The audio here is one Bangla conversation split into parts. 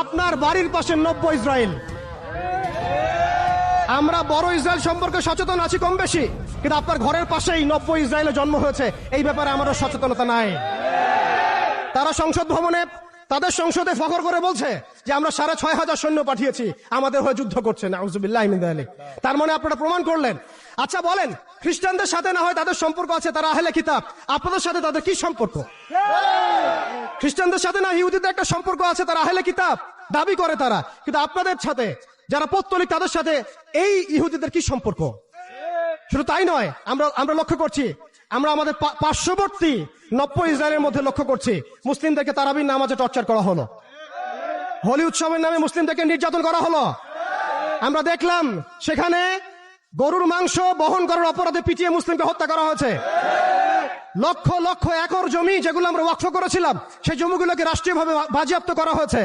আপনার বাড়ির পাশে নব্য ইসরায়েল। আমরা বড় ইসরায়েল সম্পর্কে সচেতন আছি কম বেশি, কিন্তু আপনার ঘরের পাশেই নব্য ইসরায়েলে জন্ম হয়েছে, এই ব্যাপারে আমারও সচেতনতা নাই। তারা সংসদ ভবনে তাদের সংসদে ফখর করে বলছে যে আমরা 6,500 সৈন্য পাঠিয়েছি, আমাদের হয়ে যুদ্ধ করছে। নাউজুবিল্লাহি মিন যালিক। তার মানে আপনারা প্রমাণ করলেন। আচ্ছা বলেন, খ্রিস্টানদের সাথে না হয় তাদের সম্পর্ক আছে, তারা আহলে কিতাব, আপনাদের সাথে তাদের কি সম্পর্ক? খ্রিস্টানদের সাথে না ইহুদিদের একটা সম্পর্ক আছে, তারা আহলে কিতাব দাবি করে তারা, কিন্তু আপনাদের সাথে যারা পৌত্তলিক তাদের সাথে এই ইহুদিদের কি সম্পর্ক? শুধু তাই নয়, আমরা লক্ষ্য করছি, আমরা আমাদের পার্শ্ববর্তী নব্য ইসরায়েলের মধ্যে লক্ষ্য করছি মুসলিমদেরকে তারাবির নামাজে টর্চার করা হলো, হোলি উৎসবের নামে মুসলিমদেরকে নির্যাতন করা হলো। আমরা দেখলাম সেখানে গরুর মাংস বহন করার অপরাধে পিটিয়ে মুসলিমকে হত্যা করা হয়েছে। লক্ষ লক্ষ একর জমি যেগুলো আমরা ওয়াকফ করেছিলাম, সেই জমিগুলোকে রাষ্ট্রীয়ভাবে বাজেয়াপ্ত করা হয়েছে।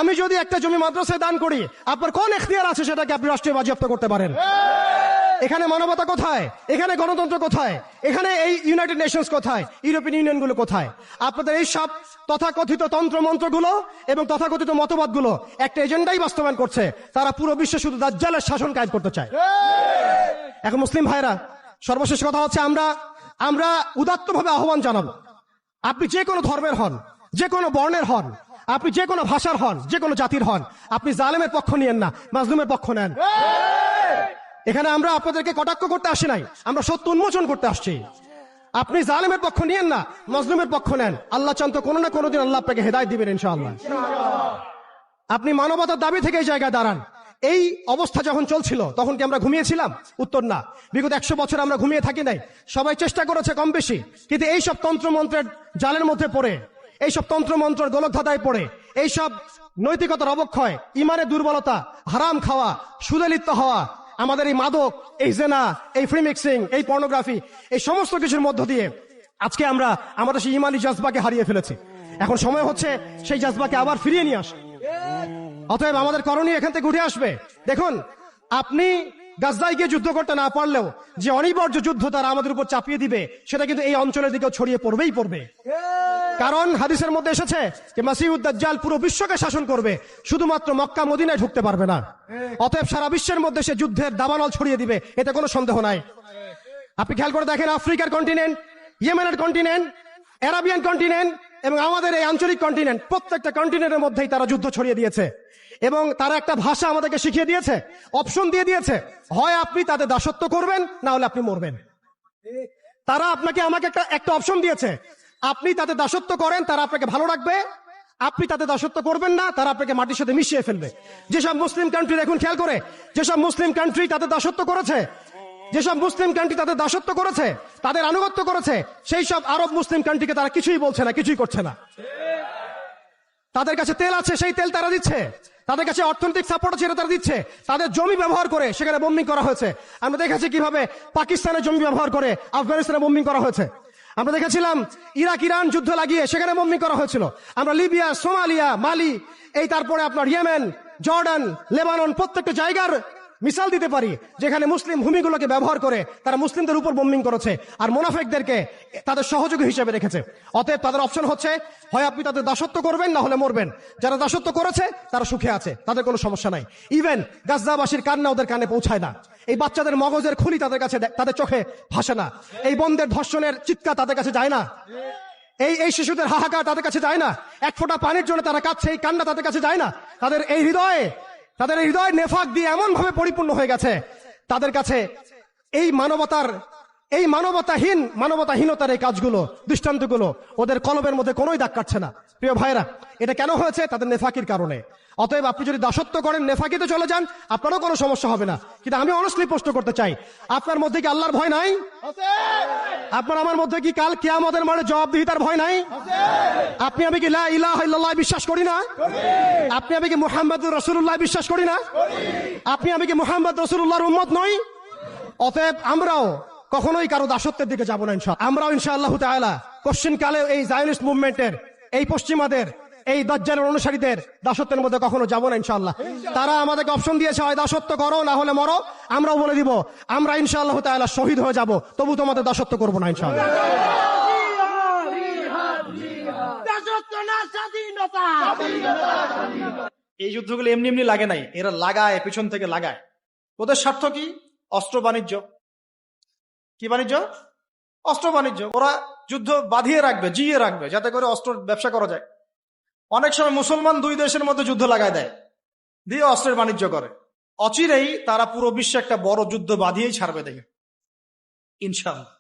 আমি যদি একটা জমি মাদ্রাসায় দান করি, আপনার কোন এখতিয়ার আছে সেটাকে আপনি রাষ্ট্রীয় বাজেয়াপ্ত করতে পারেন? এখানে মানবতা কোথায়? এখানে গণতন্ত্র কোথায়? এখানে এই ইউনাইটেড নেশনস কোথায়? ইউরোপিয়ান ইউনিয়ন গুলো কোথায়? আপনাদের এই সব তথাকথিত তন্ত্রমন্ত্রগুলো এবং তথাকথিত মতবাদগুলো একটা এজেন্ডাই বাস্তবায়ন করছে, তারা পুরো বিশ্বে শুধু দাজ্জালের শাসন কায়েম করতে চায়। এখন মুসলিম ভাইরা, সর্বশেষ কথা হচ্ছে, আমরা উদাত্তভাবে আহ্বান জানাবো, আপনি যে কোনো ধর্মের হন, যে কোনো বর্ণের হন, আপনি যে কোনো ভাষার হন, যে কোনো জাতির হন, আপনি জালেমের পক্ষ নিয়েন না, মাজলুমের পক্ষ নেন। এখানে আমরা আপনাদেরকে কটাক্ষ করতে আসি নাই, আমরা সত্য উন্মোচন করতে আসছি। আপনি জালেমের পক্ষ নিয়েন না, মাজলুমের পক্ষ নেন। আল্লাহ চান তো কোনো না কোনোদিন আল্লাহ আপনাকে হেদায়েত দিবেন ইনশাআল্লাহ। আপনি মানবতার দাবি থেকে এই জায়গায় দাঁড়ান। এই অবস্থা যখন চলছিল তখন কি আমরা ঘুমিয়েছিলাম? উত্তর না। বিগত 100 বছর আমরা ঘুমিয়ে থাকি নাই, সবাই চেষ্টা করেছে কম বেশি, কিন্তু এইসব তন্ত্রমন্ত্রের জালের মধ্যে পড়ে, এইসব তন্ত্রমন্ত্রের গোলকধাঁধায় পড়ে, এইসব নৈতিকতার অবক্ষয়, ইমানের দুর্বলতা, হারাম খাওয়া, সুদে লিপ্ত হওয়া, আমাদের এই মাদক, এই জেনা, এই ফ্রি মিক্সিং, এই পর্নোগ্রাফি, এই সমস্ত কিছুর মধ্য দিয়ে আজকে আমরা আমাদের সেই ইমানি জাজবাকে হারিয়ে ফেলেছি। এখন সময় হচ্ছে সেই জাজবাকে আবার ফিরিয়ে নিয়ে আসা। অতএব আমাদের করণীয় এখান থেকে উঠে আসবে। দেখুন, আপনি গাজায় গিয়ে যুদ্ধ করতে না পারলেও যে অনিবার্য যুদ্ধ তারা আমাদের উপর চাপিয়ে দিবে, সেটা কিন্তু এই অঞ্চলের দিকেও ছড়িয়ে পড়বেই পড়বে। কারণ হাদিসের মধ্যে এসেছে যে মাসিহুদ দাজ্জাল পুরো বিশ্বকে শাসন করবে, শুধুমাত্র মক্কা মদিনায় ঢুকতে পারবে না। অতএব সারা বিশ্বের মধ্যে সে যুদ্ধের দাবানল ছড়িয়ে দিবে, এতে কোনো সন্দেহ নাই। আপনি খেয়াল করে দেখেন, আফ্রিকার কন্টিনেন্ট, ইয়েমেনের কন্টিনেন্ট, আরাবিয়ান কন্টিনেন্ট এবং আমাদের এই আঞ্চলিক কন্টিনেন্ট, প্রত্যেকটা কন্টিনেন্টের মধ্যেই তারা যুদ্ধ ছড়িয়ে দিয়েছে। এবং তারা একটা ভাষা আমাদেরকে শিখিয়ে দিয়েছে, অপশন দিয়ে দিয়েছে, হয় আপনি তাদের দাসত্ব করবেন, না হলে আপনি মরবেন। তারা আপনাকে আমাকে একটা অপশন দিয়েছে, আপনি তাদের দাসত্ব করেন, তারা আপনাকে ভালো রাখবে, আপনি তাদের দাসত্ব করবেন না, তারা আপনাকে মাটির সাথে মিশিয়ে ফেলবে। যেসব মুসলিম কান্ট্রি, দেখুন খেয়াল করে, যেসব মুসলিম কান্ট্রি তাদের দাসত্ব করেছে, যেসব মুসলিম কান্ট্রি তাদের দাসত্ব করেছে, তাদের আনুগত্য করেছে, সেই সব আরব মুসলিম কান্ট্রিকে তারা কিছুই বলছে না, কিছুই করছে না। তাদের কাছে তেল আছে, সেই তেল তারা দিচ্ছে, তাদের কাছে অর্থনৈতিক সাপোর্ট আছে, তারা দিচ্ছে। তাদের জমি ব্যবহার করে সেখানে বোম্বিং করা হয়েছে। আমরা দেখেছি কিভাবে পাকিস্তানের জমি ব্যবহার করে আফগানিস্তানে বোম্বিং করা হয়েছে। আমরা দেখেছিলাম ইরাক ইরান যুদ্ধ লাগিয়ে সেখানে বোম্বিং করা হয়েছিল। আমরা লিবিয়া, সোমালিয়া, মালি, এই তারপরে আপনার ইয়েমেন, জর্ডান, লেবানন, প্রত্যেকটা জায়গার মিসাল দিতে পারি যেখানে মুসলিম ভূমিগুলোকে ব্যবহার করে তারা মুসলিমদের উপর বোম্বিং করেছে আর মুনাফিকদেরকে তাদের সহযোগী হিসেবে রেখেছে। অতএব তাদের অপশন হচ্ছে, হয় আপনি তাদের দাসত্ব করবেন, না হলে মরবেন। যারা দাসত্ব করেছে তারা সুখে আছে, তাদের কোনো সমস্যা নাই। ইভেন গাজ্জাবাসীর কান্না ওদের কানে পৌঁছায় না, এই বাচ্চাদের মগজের খুলি তাদের কাছে, তাদের চোখে ভাসে না, এই বন্ধের ধর্ষণের চিৎকার তাদের কাছে যায় না, এই শিশুদের হাহাকার তাদের কাছে যায় না, এক ফোঁটা পানির জন্য তারা কাঁদছে, এই কান্না তাদের কাছে যায় না। তাদের এই হৃদয় নেফাক দিয়ে এমন ভাবে পরিপূর্ণ হয়ে গেছে, তাদের কাছে এই মানবতাহীনতার এই কাজগুলো, দৃষ্টান্তগুলো ওদের কলবের মধ্যে কোনোই দাগ কাটছে না। প্রিয় ভাইরা, এটা কেন হয়েছে? তাদের নেফাকির কারণে। অতএব আপনি যদি দাসত্ব করেন, নেফাকিতে চলে যান, আপনারও কোনো সমস্যা হবে না। কিন্তু আমি অনেস্টলি প্রশ্ন করতে চাই, আপনার মধ্যে কি আল্লাহর ভয় নাই? আপনার আমার মধ্যে কি কাল কিয়ামতের মাঠে জবাবদিহিতার ভয় নাই? আপনি আমি কি লা ইলাহা ইল্লাল্লাহ বিশ্বাস করি না? আপনি আমি কি মুহাম্মদুর রাসূলুল্লাহ বিশ্বাস করি না? আপনি আমি কি মুহাম্মদ রাসূলুল্লাহর উম্মত নই? অতএব আমরাও কখনোই কারো দাসত্বের দিকে যাব না ইনশাআল্লাহ। আমরাও ইনশাআল্লাহ তাআলা কোশ্চেন কালে এই জায়নিস্ট মুভমেন্টের, এই পশ্চিমাদের, এই দাজ্জালের অনুসারীদের দাসত্বের মধ্যে কখনো যাব না ইনশাআল্লাহ। তারা আমাদেরকে অপশন দিয়েছে, হয় দাসত্ব করো, না হলে মরো। আমরাও বলে দিব, আমরা ইনশাআল্লাহ তাআলা শহীদ হয়ে যাব, তবু তোমাদের দাসত্ব করব না ইনশাআল্লাহ। দাসত্ব না স্বাধীনতা। এই যুদ্ধগুলো এমনি এমনি লাগে নাই, এরা লাগায়, পিছন থেকে লাগায়। ওদের স্বার্থ কি? অস্ত্র বাণিজ্য। কি বাণিজ্য? অস্ত্র বাণিজ্য। ওরা যুদ্ধ বাঁধিয়ে রাখবে, জিয়ে রাখবে, যাতে করে অস্ত্র ব্যবসা করা যায়। অনেক সময় মুসলমান দুই দেশের মধ্যে যুদ্ধ লাগায় দেয়, দিয়ে অস্ত্রের বাণিজ্য করে। অচিরেই তারা পুরো বিশ্বে একটা বড় যুদ্ধ বাঁধিয়েই ছাড়বে, দেখে ইনশাআল্লাহ।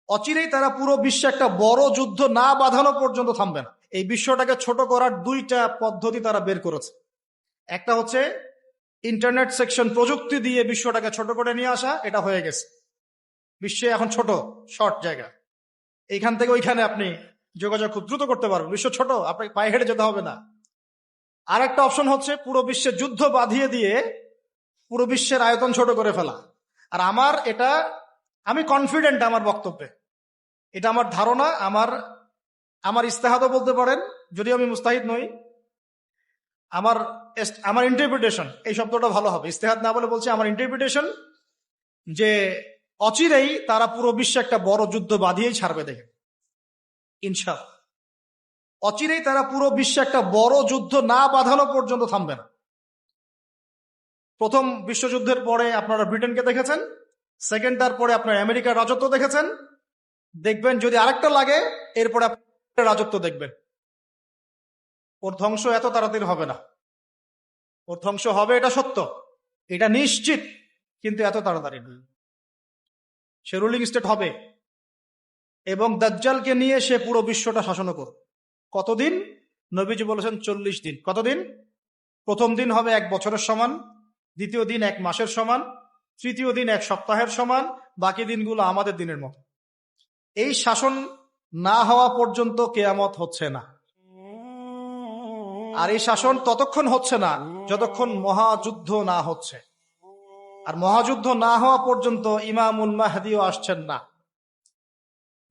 অচিরেই তারা পুরো বিশ্বে একটা বড় যুদ্ধ না বাঁধানো পর্যন্ত থামবে না। এই বিশ্বটাকে ছোট করার দুইটা পদ্ধতি তারা বের করেছে। একটা হচ্ছে ইন্টারনেট সেকশন, প্রযুক্তি দিয়ে বিশ্বটাকে ছোট করে নিয়ে আসা, এটা হয়ে গেছে। বিশ্বে এখন ছোট, শর্ট জায়গা, এইখান থেকে ওইখানে আপনি যোগাযোগ খুব দ্রুত করতে পারবেন। বিশ্ব ছোট, আপনাকে পায়ে হেঁটে যেতে হবে না। আর একটা অপশন হচ্ছে পুরো বিশ্বে যুদ্ধ বাঁধিয়ে দিয়ে পুরো বিশ্বের আয়তন ছোট করে ফেলা। আর আমি কনফিডেন্ট আমার বক্তব্যে, এটা আমার ধারণা, আমার ইস্তেহাদও বলতে পারেন, যদিও আমি মুস্তাহিদ নই। আমার ইন্টারপ্রিটেশন, এই শব্দটা ভালো হবে, ইস্তেহাদ না বলে বলছি আমার ইন্টারপ্রিটেশন, যে অচিরেই তারা পুরো বিশ্বে একটা বড় যুদ্ধ বাঁধিয়েই ছাড়বে, দেখে ইনশাআল্লাহ। অচিরেই তারা পুরো বিশ্বে একটা বড় যুদ্ধ না বাঁধানো পর্যন্ত থামবে না। প্রথম বিশ্বযুদ্ধের পরে আপনারা ব্রিটেনকে দেখেছেন, সেকেন্ডটার পরে আপনার আমেরিকার রাজত্ব দেখেছেন, দেখবেন যদি আরেকটা লাগে এরপরে আপনার রাজত্ব দেখবেন। ওর ধ্বংস এত তাড়াতাড়ি হবে না, ওর ধ্বংস হবে, এটা সত্য, এটা নিশ্চিত, কিন্তু এত তাড়াতাড়ি নয়। সে রুলিং স্টেট হবে এবং দাজ্জালকে নিয়ে সে পুরো বিশ্বটা শাসন করবে। কতদিন? নবীজি বলেছেন 40 দিন। কতদিন? প্রথম দিন হবে 1 বছরের সমান, দ্বিতীয় দিন 1 মাসের সমান, তৃতীয় দিন 1 সপ্তাহের সমান, বাকি দিনগুলো আমাদের দিনের মতো। এই শাসন না হওয়া পর্যন্ত কিয়ামত হচ্ছে না। আর এই শাসন ততক্ষণ হচ্ছে না যতক্ষণ মহাযুদ্ধ না হচ্ছে। আর মহাযুদ্ধ না হওয়া পর্যন্ত ইমামুল মাহদিও আসছেন না।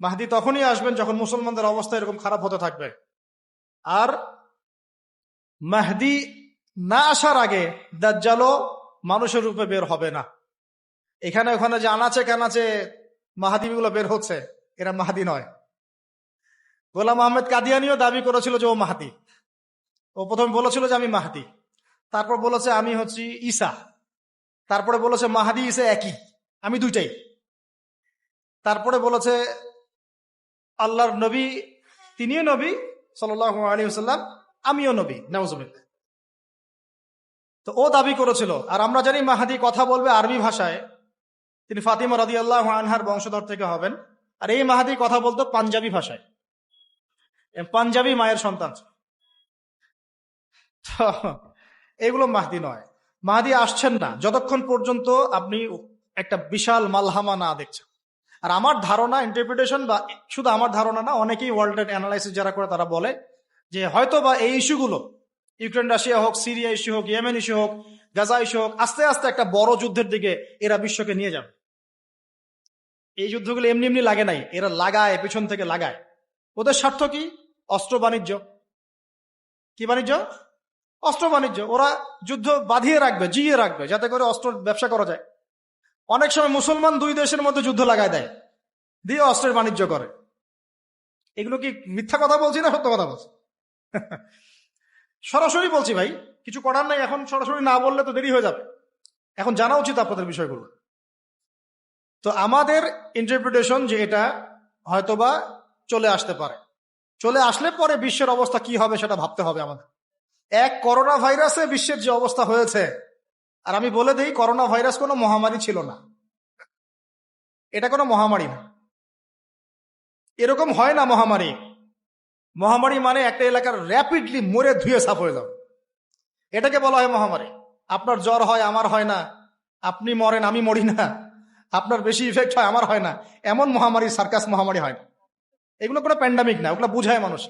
মাহদি তখনই আসবেন যখন মুসলমানদের অবস্থা এরকম খারাপ হতে থাকবে। আর মাহদি না আসার আগে দাজ্জালও মানুষের রূপে বের হবে না। এখানে ওখানে যে আনাচে কানাচে মাহাদিগুলো বের হচ্ছে, এরা মাহাদি নয়। গোলাম আহমেদ কাদিয়ানিও দাবি করেছিল যে ও মাহাদি। ও প্রথমে বলেছিল যে আমি মাহাদি, তারপর বলেছে আমি হচ্ছি ঈসা, তারপরে বলেছে মাহাদি ঈসা একই, আমি দুইটাই। তারপরে বলেছে আল্লাহর নবী, তিনিও নবী সাল্লাল্লাহু আলাইহি ওয়াসাল্লাম, আমিও নবী, নাউজুবিল্লাহ। তো ও দাবি করেছিল। আর আমরা জানি মাহাদি কথা বলবে আরবি ভাষায়, তিনি ফাতিমা রাদিয়াল্লাহু আনহার বংশধর থেকে হবেন। আর এই মাহাদি কথা বলতো পাঞ্জাবি ভাষায়, পাঞ্জাবি মায়ের সন্তান। এগুলো মাহদি নয়। মাহদি আসছেন না যতক্ষণ পর্যন্ত আপনি একটা বিশাল মালহামা না দেখছেন। আর আমার ধারণা, ইন্টারপ্রিটেশন, বা শুধু আমার ধারণা না, অনেকেই ওয়ার্ল্ডের অ্যানালাইসিস যারা করে তারা বলে যে হয়তো বা এই ইস্যুগুলো, ইউক্রেন রাশিয়া হোক, সিরিয়া ইস্যু হোক, ইয়েমেন ইস্যু হোক, গাজা ইস্যু হোক, আস্তে আস্তে একটা বড় যুদ্ধের দিকে এরা বিশ্বকে নিয়ে যাবে। এই যুদ্ধগুলো এমনি এমনি লাগে নাই, এরা লাগায়, পিছন থেকে লাগায়। ওদের স্বার্থ কি? অস্ত্র বাণিজ্য। কি বাণিজ্য? অস্ত্র বাণিজ্য। ওরা যুদ্ধ বাঁধিয়ে রাখবে, জিয়ে রাখবে, যাতে করে অস্ত্র ব্যবসা করা যায়। অনেক সময় মুসলমান দুই দেশের মধ্যে যুদ্ধ লাগায় দেয়, দিয়ে অস্ত্রের বাণিজ্য করে। এগুলো কি মিথ্যা কথা বলছি না সত্য কথা বলছি? সরাসরি বলছি ভাই, কিছু করার নাই। এখন সরাসরি না বললে তো দেরি হয়ে যাবে, এখন জানা উচিত আপনাদের বিষয়গুলো। তো আমাদের ইন্টারপ্রিটেশন যে এটা হয়তোবা চলে আসতে পারে, চলে আসলে পরে বিশ্বের অবস্থা কি হবে সেটা ভাবতে হবে আমাদের। এক করোনা ভাইরাসে বিশ্বের যে অবস্থা হয়েছে, আর আমি বলে দেই করোনা ভাইরাস কোনো মহামারী ছিল না, এটা কোনো মহামারী না। এরকম হয় না মহামারী। মহামারী মানে একটা এলাকার র্যাপিডলি মরে ধুয়ে সাফ হয়ে যাবে, এটাকে বলা হয় মহামারী। আপনার জ্বর হয়, আমার হয় না, আপনি মরেন, আমি মরি না, আপনার বেশি ইফেক্ট হয়, আমার হয় না, এমন মহামারী, সার্কাস মহামারী হয় না। এগুলো কোনো প্যান্ডামিক না, ওগুলো বুঝায় মানুষ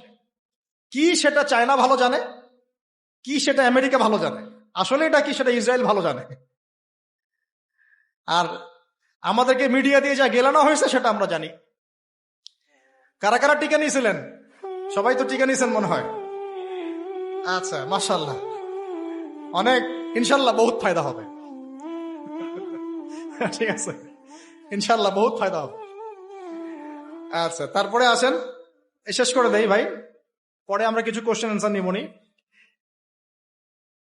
কি, সেটা চায়না ভালো জানে, কি সেটা আমেরিকা ভালো জানে, আসলে এটা কি সেটা ইসরায়েল ভালো জানে। আর আমাদেরকে মিডিয়া দিয়ে যা গেলানো হয়েছে সেটা আমরা জানি। কারা কারা টিকা নিয়েছিলেন? সবাই তো টিকা নিয়েছেন মনে হয়। আচ্ছা, মাশাআল্লাহ, অনেক, ইনশাল্লাহ বহুত ফায়দা হবে। ঠিক আছে, ইনশাল্লাহ বহুত ফায়দা হবে। আচ্ছা, তারপরে আসেন, শেষ করে দেই ভাই, পরে আমরা কিছু কোশ্চেন অ্যান্সার নিবনি।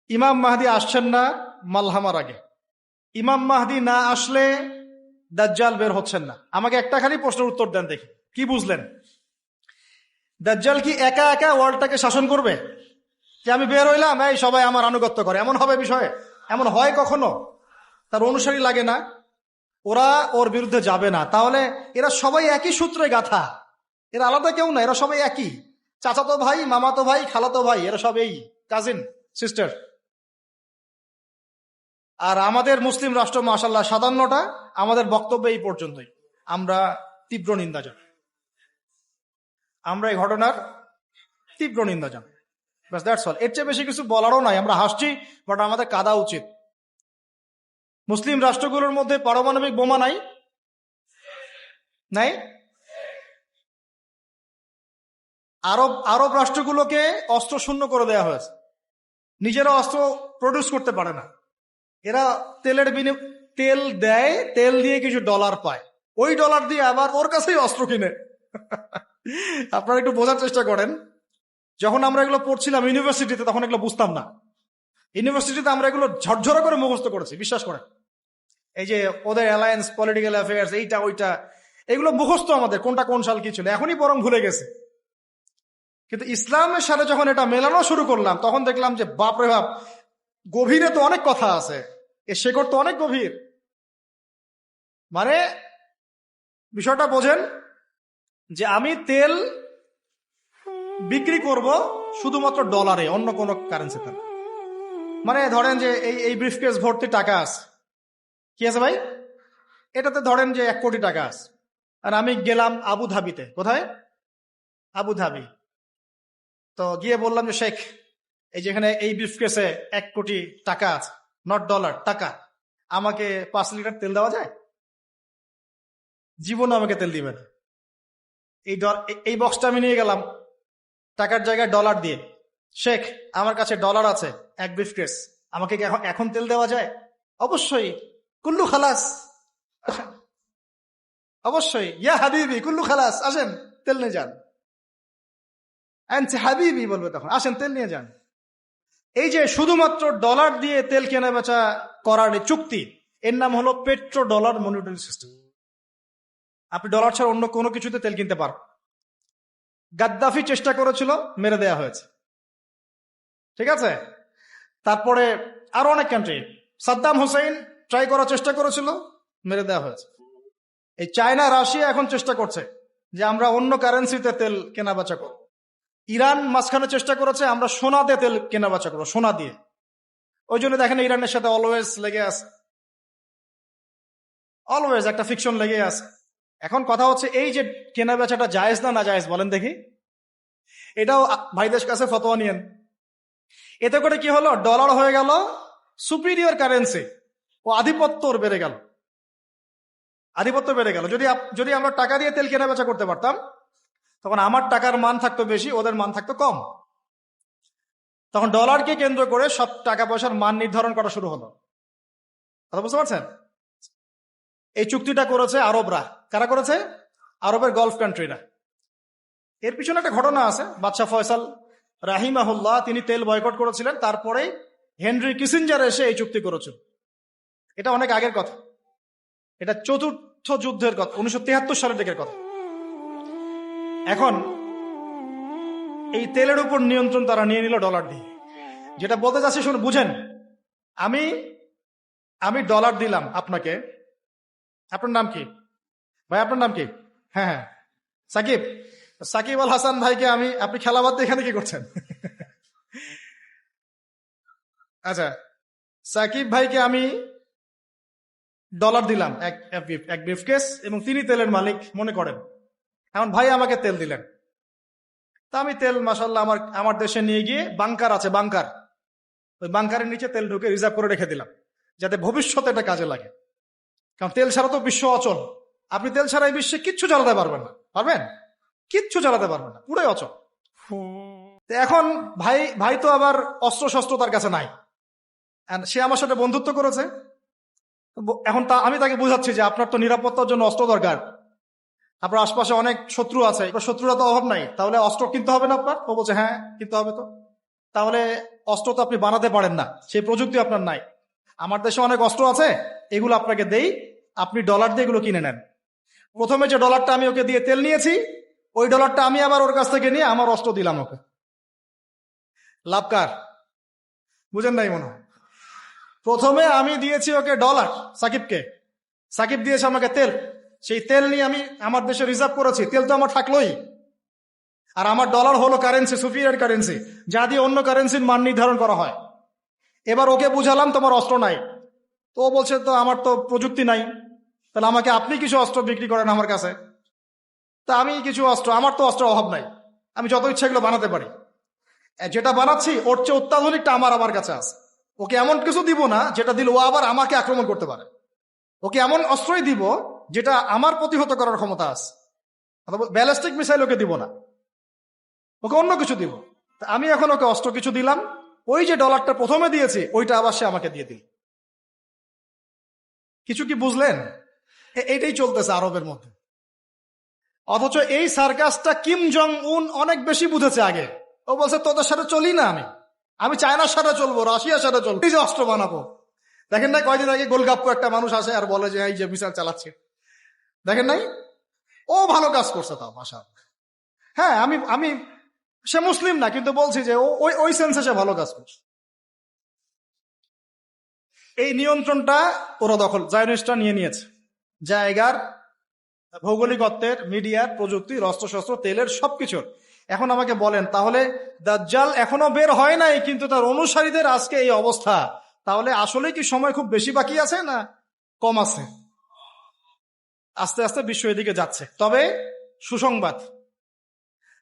ইমাম মাহদি আসছেন না মালহামার আগে, ইমাম মাহদি না আসলে দাজ্জাল বের হচ্ছেন না। আমাকে একটা খালি প্রশ্নের উত্তর দেন দেখি, কি বুঝলেন? দাজ্জাল কি একা একা ওয়ার্ল্ডটাকে শাসন করবে? যে আমি বের হইলাম, এই সবাই আমার আনুগত্য করে, এমন হবে বিষয়ে? এমন হয় কখনো? তার অনুসারী লাগে না, ওরা ওর বিরুদ্ধে যাবে না। তাহলে এরা সবাই একই সূত্রে গাথা, এরা আলাদা কেউ না, এরা সবাই একই, চাচাতো ভাই, মামাতো ভাই, খালাতো ভাই, এরা সব এই কাজিন সিস্টার। আর আমাদের মুসলিম রাষ্ট্র মাশাআল্লাহ 57টা, আমাদের বক্তব্য এই পর্যন্তই। আমরা তীব্র নিন্দা জানাই, আমরা এই ঘটনার তীব্র নিন্দা জানাই, বাস দ্যাটস অল। এর চেয়ে বেশি কিছু বলারও নাই। আমরা হাসছি, বাট আমাদের কাঁদা উচিত। মুসলিম রাষ্ট্রগুলোর মধ্যে পারমাণবিক বোমা নাই, নাই। আরব রাষ্ট্রগুলোকে অস্ত্র শূন্য করে দেওয়া হয়েছে, নিজেরা অস্ত্র প্রডিউস করতে পারে না। এরা তেল দেয়, তেল দিয়ে কিছু ডলার পায়, ওই ডলার দিয়ে আবার ওর কাছেই অস্ত্র কিনে। আপনারা একটু বোঝার চেষ্টা করেন। যখন আমরা এগুলো পড়ছিলাম ইউনিভার্সিটিতে, তখন এগুলো বুঝতাম না। ইউনিভার্সিটিতে আমরা এগুলো ঝরঝরা করে মুখস্থ করেছি, বিশ্বাস করেন। এই যে ওদের অ্যালায়েন্স, পলিটিক্যাল অ্যাফেয়ার্স, এইটা ওইটা, এগুলো মুখস্থ আমাদের, কোনটা কোন সাল কি ছিল, এখনই বরং ভুলে গেছে। কিন্তু ইসলামের সাথে যখন এটা মেলানো শুরু করলাম, তখন দেখলাম যে বাপরে বাপ, গভীরে তো অনেক কথা আছে, এর শেকড় তো অনেক গভীর। মানে বিষয়টা বোঝেন যে আমি তেল বিক্রি করব শুধুমাত্র ডলারে, অন্য কোনো কারেন্সিতে না। মানে ধরেন যে এই ব্রিফকেস ভর্তি টাকা আছে, কি আছে ভাই, এটাতে ধরেন যে 1 কোটি টাকা আছে, আর আমি গেলাম আবু ধাবিতে। কোথায়? Abu Dhabi. তো গিয়ে বললাম যে শেখ, এই যেখানে এই ব্রিফকেসে 1 কোটি টাকা আছে, নট ডলার, টাকা, আমাকে 5 লিটার তেল দেওয়া যায়? জীবনে আমাকে তেল দিবে না। এই বক্সটা আমি নিয়ে গেলাম টাকার জায়গায় ডলার দিয়ে, শেখ আমার কাছে ডলার আছে 1 ব্রিফকেস, আমাকে কি এখন তেল দেওয়া যায়? অবশ্যই। কুল্লু খালাস, অবশ্যই। ইয়া হাবিবি কুল্লু খালাস, আসেন তেল নিয়ে যান। হাবিবি বলবে তখন, আসেন তেল নিয়ে যান। এই যে শুধুমাত্র ডলার দিয়ে তেল কেনা বেচা করার চুক্তি, এর নাম হলো পেট্রো ডলার মনিটরি সিস্টেম। আপনি ডলার ছাড়া অন্য কোনো কিছুতে তেল কিনতে পারেন। গাদ্দাফি চেষ্টা করেছিল, মেরে দেয়া হয়েছে, ঠিক আছে। তারপরে আরো অনেক কান্ট্রি, সাদ্দাম হোসেন ট্রাই করার চেষ্টা করেছিল, মেরে দেওয়া হয়েছে। এই চায়না, রাশিয়া এখন চেষ্টা করছে যে আমরা অন্য কারেন্সিতে তেল কেনা বেচা করব। ইরান মাঝখানে চেষ্টা করেছে আমরা সোনা দিয়ে তেল কেনা বেচা করবো, সোনা দিয়ে। ওই জন্য দেখেন ইরানের সাথে অলওয়েজ লেগে আছে, অলওয়েজ একটা ফিকশন লেগে আছে। এখন কথা হচ্ছে এই যে কেনা বেচাটা জায়েজ না জায়েজ বলেন দেখি, এটাও ভাইদের কাছে ফতোয়া নিয়েন। এতে করে কি হলো, ডলার হয়ে গেল সুপিরিয়র কারেন্সি, ও আধিপত্য বেড়ে গেল, আধিপত্য বেড়ে গেল। যদি আমরা টাকা দিয়ে তেল কেনা বেচা করতে পারতাম, তখন আমার টাকার মান থাকতো বেশি, ওদের মান থাকতো কম। তখন ডলারকে কেন্দ্র করে সব টাকা পয়সার মান নির্ধারণ করা শুরু হলো। কথা বুঝতে পারছেন? এই চুক্তিটা করেছে আরবরা। কারা করেছে? আরবের গলফ কান্ট্রিরা। এর পিছনে একটা ঘটনা আছে। বাদশাহ ফয়সাল রাহিমাহুল্লাহ তিনি তেল বয়কট করেছিলেন, তারপরে হেনরি কিসিঞ্জার এসে এই চুক্তি করেছিল। এটা অনেক আগের কথা, এটা চতুর্থ যুদ্ধের কথা, 1973 সালের দিকের কথা। এখন এই তেলের উপর নিয়ন্ত্রণ তারা নিয়ে নিল ডলার দিয়ে। যেটা বলতে চাচ্ছি শুনে বুঝেন, আমি ডলার দিলাম আপনাকে। আপনার নাম কি ভাই? আপনার নাম কি? হ্যাঁ হ্যাঁ, সাকিব। সাকিব আল হাসান ভাইকে আপনি খেলা বাদ দিয়ে এখানে কি করছেন? আচ্ছা, সাকিব ভাইকে আমি ডলার দিলাম এক ব্রিফকেস, এবং তিনি তেলের মালিক মনে করেন। এখন ভাই আমাকে তেল দিলেন, তা আমি তেল মাশাআল্লাহ আমার দেশে নিয়ে গিয়ে বাংকার আছে, বাংকার, ওই বাংকারের নিচে তেল ঢুকে রিজার্ভ করে রেখে দিলাম, যাতে ভবিষ্যতে এটা কাজে লাগে। কারণ তেল ছাড়া তো বিশ্ব অচল। আপনি তেল ছাড়া এই বিশ্বে কিচ্ছু চালাতে পারবেন না, পারবেন? কিচ্ছু চালাতে পারবেন না, পুরোই অচল। এখন ভাই তো আবার অস্ত্র শস্ত্র তার কাছে নাই, সে আমার সাথে বন্ধুত্ব করেছে। এখন আমি তাকে বুঝাচ্ছি যে আপনার তো নিরাপত্তার জন্য অস্ত্র দরকার, আপনার আশপাশে অনেক শত্রু আছে, শত্রুরা তো অভাব নাই, তাহলে অস্ত্র কিনতে হবে না আপনার? ও বলছে হ্যাঁ কিনতে হবে। তো তাহলে অস্ত্র তো আপনি বানাতে পারেন না, সেই প্রযুক্তি আপনার নাই। আমার দেশে অনেক অস্ত্র আছে, এগুলো আপনাকে দেই, আপনি ডলার দিয়ে এগুলো কিনে নেন। প্রথমে যে ডলারটা আমি ওকে দিয়ে তেল নিয়েছি, ওই ডলারটা আমি আবার ওর কাছ থেকে নিয়ে আমার অস্ত্র দিলাম ওকে। লাভ কার? বুঝেন নাই মনে হয়। প্রথমে আমি দিয়েছি ওকে ডলার, সাকিবকে, সাকিব দিয়েছে আমাকে তেল। সেই তেল নিয়ে আমি আমার দেশে রিজার্ভ করেছি, তেল তো আমার থাকলোই। আর আমার ডলার হলো কারেন্সি, সুপিরিয়র কারেন্সি, যা দিয়ে অন্য কারেন্সির মান নির্ধারণ করা হয়। এবার ওকে বুঝালাম তোমার অস্ত্র নাই, তো ও বলছে তো আমার তো প্রযুক্তি নাই, তাহলে আমাকে আপনি কিছু অস্ত্র বিক্রি করেন আমার কাছে। তা আমি কিছু অস্ত্র, আমার তো অস্ত্রের অভাব নাই, আমি যত ইচ্ছা এগুলো বানাতে পারি। যেটা বানাচ্ছি ওর চেয়ে অত্যাধুনিকটা আমার কাছে আছে। ওকে এমন কিছু দিব না যেটা দিল ও আবার আমাকে আক্রমণ করতে পারে। ওকে এমন অস্ত্রই দিব যেটা আমার প্রতিহত করার ক্ষমতা আছে। ব্যালিস্টিক মিসাইল ওকে দিব না, ওকে অন্য কিছু দিব। তা আমি এখন ওকে অস্ত্র কিছু দিলাম, ওই যে ডলারটা প্রথমে দিয়েছি ওইটা আবার সে আমাকে দিয়ে দিল। কিছু কি বুঝলেন? এইটাই চলতেছে আরবের মধ্যে। অথচ এই সার্কাসটা কিম জং উন অনেক বেশি বুঝেছে আগে। ও বলছে তোদের সাথে চলি না, আমি চায়নার সাথে চলবো, রাশিয়ার সাথে চলবো, এই যে অস্ত্র বানাবো। দেখেন নাই কয়দিন আগে গোলগাপ্পু একটা মানুষ আসে আর বলে যে এই যে মিসাইল চালাচ্ছে, দেখেন নাই? ও ভালো কাজ করছে তাও, মাশাআল্লাহ। হ্যাঁ, আমি সে মুসলিম না, কিন্তু বলছি যে ওই সেন্সে সে ভালো কাজ করছে। এই নিয়ন্ত্রণটা ওরা দখল, জায়নিস্টরা নিয়ে নিয়েছে। জায়গার, ভৌগোলিকত্বের, মিডিয়ার, প্রযুক্তির, অস্ত্রশস্ত্র, তেলের, সবকিছুর। এখন আমাকে বলেন, তাহলে দাজ্জাল এখনো বের হয় নাই কিন্তু তার অনুসারীদের আজকে এই অবস্থা, তাহলে আসলে কি সময় খুব বেশি বাকি আছে না কম আছে? আস্তে আস্তে বিশ্ব এদিকে যাচ্ছে। তবে সুসংবাদ,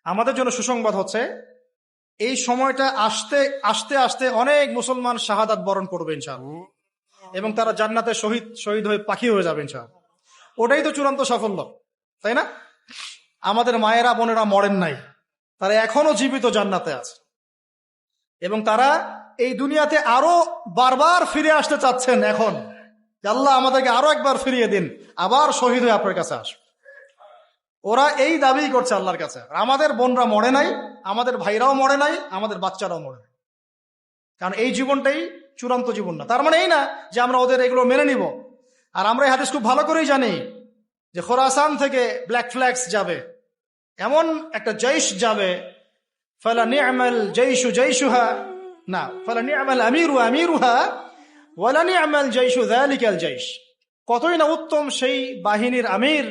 আমাদের জন্য সুসংবাদ হচ্ছে এই সময়টা আস্তে আস্তে আস্তে অনেক মুসলমান শাহাদাত বরণ করবে ইনশাআল্লাহ, এবং তারা জান্নাতে শহীদ হয়ে পাখি হয়ে যাবে ইনশাআল্লাহ। ওটাই তো চূড়ান্ত সাফল্য, তাই না? আমাদের মায়েরা বোনেরা মরেন নাই, তারা এখনো জীবিত জান্নাতে আছে, এবং তারা এই দুনিয়াতে আরো বারবার ফিরে আসতে চাচ্ছেন। এখন আল্লাহ আমাদেরকে আরো একবার ফিরিয়ে দিন, আবার শহীদ হয়ে আপনার কাছে আসবে। ওরা এই দাবি করছে আল্লাহর কাছে। আমাদের বোনরা মরে নাই, আমাদের ভাইরাও মরে নাই, আমাদের বাচ্চারাও মরে নাই, কারণ এই জীবনটাই চূড়ান্ত জীবন না। তার মানে এই না যে আমরা ওদের এগুলো মেনে নিব। আর আমরা এই হাদিস খুব ভালো করেই জানি যে খোরাসান থেকে ব্ল্যাক ফ্ল্যাগস যাবে, এমন একটা জৈশ যাবে, ফালা নি'মাল জৈশু জৈশুহা, না ফালা নি'মাল আমিরু আমিরুহা ওয়ালা নি'মাল জৈশু যালিকাল জৈশ। কতই না উত্তম সেই বাহিনীর আমির,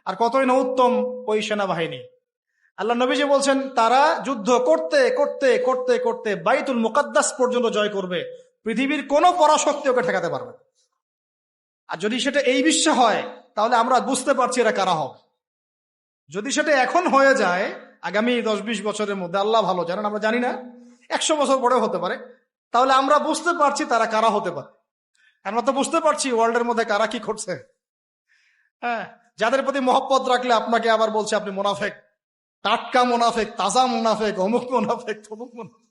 আর কতই না উত্তম ওই সেনাবাহিনী। আল্লাহ নবীজি বলছেন তারা যুদ্ধ করতে করতে করতে করতে বাইতুল মুকাদ্দাস পর্যন্ত জয় করবে, পৃথিবীর কোনো পরাশক্তি ওকে ঠেকাতে পারবে। আর যদি সেটা এই বিশ্বে হয় তাহলে আমরা বুঝতে পারছি এরা কারা হবে। যদি সেটা এখন হয়ে যায় আগামী 10-20 বছরের মধ্যে, আল্লাহ ভালো জানেন, আমরা জানি না, 100 বছর পরেও হতে পারে, তাহলে আমরা বুঝতে পারছি তারা কারা হতে পারে। আমরা তো বুঝতে পারছি ওয়ার্ল্ডের মধ্যে কারা কি করছে। হ্যাঁ, যাদের প্রতি মহব্বত রাখলে আপনাকে আবার বলছে আপনি মুনাফেক, টাটকা মুনাফেক, তাজা মুনাফেক, অমুক মুনাফেক, তমুক মুনাফেক।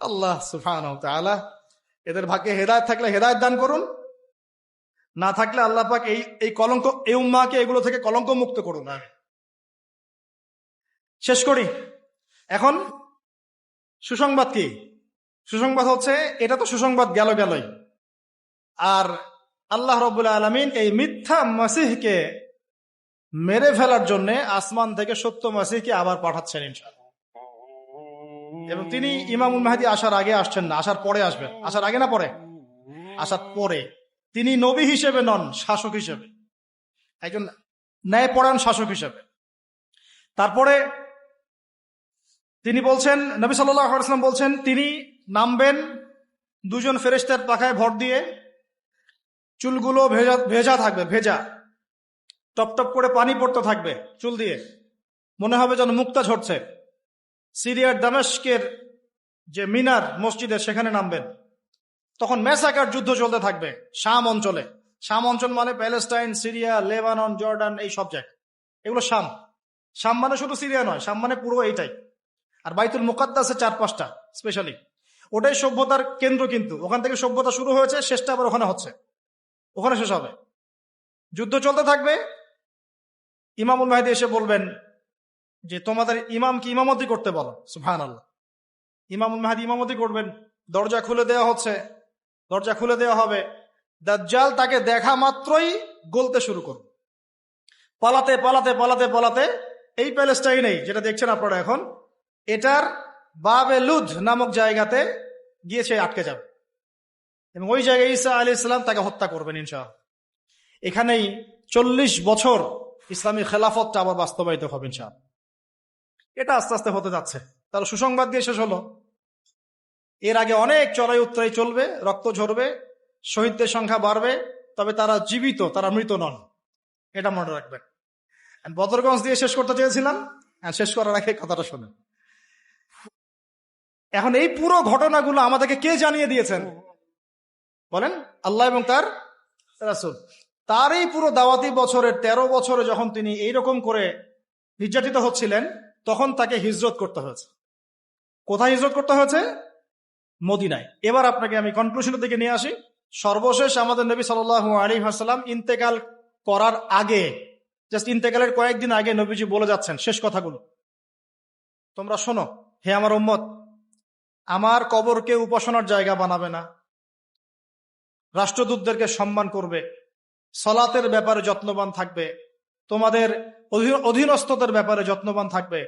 আল্লাহ সুবহানাহু ওয়া তাআলা এদের ভাগ্যে হেদায়েত থাকলে হেদায়েত দান করুন, না থাকলে আল্লাহ পাক এই কলঙ্ক, এই উম্মাহকে এগুলো থেকে কলঙ্ক মুক্ত করুন। শেষ করি। এখন সুসংবাদ কি? সুসংবাদ হচ্ছে, এটা তো সুসংবাদ গেলই, আর আল্লাহ রাব্বুল আলামিন এই মিথ্যা মাসিহকে মেরে ফেলার জন্য আসমান থেকে সত্য মাসিহকে আবার পাঠাচ্ছেন ইনশাআল্লাহ। এবং তিনি ইমামুল মাহদী আসার আগে আসছেন না, আসার পরে আসবেন। আসার আগে না পরে? আসার পরে। তিনি নবী হিসেবে নন, শাসক হিসেবে, একজন ন্যায়পরায়ণ শাসক হিসেবে। তারপরে তিনি বলছেন, নবী সাল্লাল্লাহু আলাইহি ওয়াসাল্লাম বলছেন, তিনি নামবেন 2 ফেরেশতার পাখায় ভর দিয়ে, চুলগুলো ভেজা থাকবে, ভেজা, টপ টপ করে পানি পড়তে থাকবে চুল দিয়ে, মনে হবে যেন মুক্তা ঝরছে। সিরিয়ার দামেস্কের যে মিনার মসজিদের সেখানে নামবেন। তখন মেসাকার যুদ্ধ চলতে থাকবে শাম অঞ্চলে। শাম অঞ্চল মানে প্যালেস্টাইন, সিরিয়া, লেবানন, জর্ডান, এই সব জায়গা, এগুলো শাম। শাম মানে শুধু সিরিয়া নয়, শাম মানে পুরো এইটাই। আর বাইতুল মুকাদ্দাসে 4-5টা স্পেশালি, ওটাই সভ্যতার কেন্দ্র। কিন্তু ওখান থেকে সভ্যতা শুরু হয়েছে, শেষটা আবার ওখানে হচ্ছে, ওখানে শেষ হবে। যুদ্ধ চলতে থাকবে। ইমামুল মাহদী এসে বলবেন যে তোমাদের ইমাম কি ইমামতি করতে বলো, সুবহানাল্লাহ। ইমামুল মাহদী ইমামতি করবেন, দরজা খুলে দেওয়া হচ্ছে, দরজা খুলে দেওয়া হবে, দাজ্জাল তাকে দেখা মাত্রই গলতে শুরু করবে, পালাতে পালাতে পালাতে পালাতে এই প্যালেস্টাইনেই যেটা দেখছেন আপনারা এখন, এটার বাবে লুদ নামক জায়গাতে গিয়েছে আটকে যাবে, এবং ওই জায়গায় ঈসা আলাইহিস সালাম তাকে হত্যা করবেন ইনশাআল্লাহ। এখানেই 40 বছর ইসলামী খেলাফতটা আবার বাস্তবায়িত হবে ইনশাআল্লাহ। এটা আস্তে আস্তে হতে যাচ্ছে। তার সুসংবাদ দিয়ে শেষ হলো, এর আগে অনেক চড়াই উত্তরাই চলবে, রক্ত ঝরবে, শহীদদের সংখ্যা বাড়বে, তবে তারা জীবিত, তারা মৃত নন, এটা মনে রাখবেন। বদরগঞ্জ দিয়ে শেষ করতে চেয়েছিলাম, শেষ করার আগে কথাটা শোনেন। এখন এই পুরো ঘটনাগুলো আমাদেরকে কে জানিয়ে দিয়েছেন বলেন? আল্লাহ এবং তার রাসূল। তার এই পুরো দাওয়াতি বছরের 13 বছরে যখন তিনি এইরকম করে নির্যাতিত হচ্ছিলেন, তখন তাকে হিজরত করতে হয়েছে। কোথায় হিজরত করতে হয়েছে? মদিনায়। এবার আপনাকে আমি কনক্লুশনের দিকে নিয়ে আসি। সর্বশেষ আমাদের নবী সাল্লাল্লাহু আলাইহি ওয়াসাল্লাম ইন্তেকাল করার আগে, জাস্ট ইন্তেকালের কয়েকদিন আগে নবীজি বলে যাচ্ছেন শেষ কথাগুলো, তোমরা শোনো হে আমার উম্মত, আমার কবরকে উপাসনার জায়গা বানাবে না, রাষ্ট্রদূতদেরকে সম্মান করবে, সালাতের ব্যাপারে যত্নবান থাকবে, তোমাদের অধীনস্থদের ব্যাপারে যত্নবান থাকবে,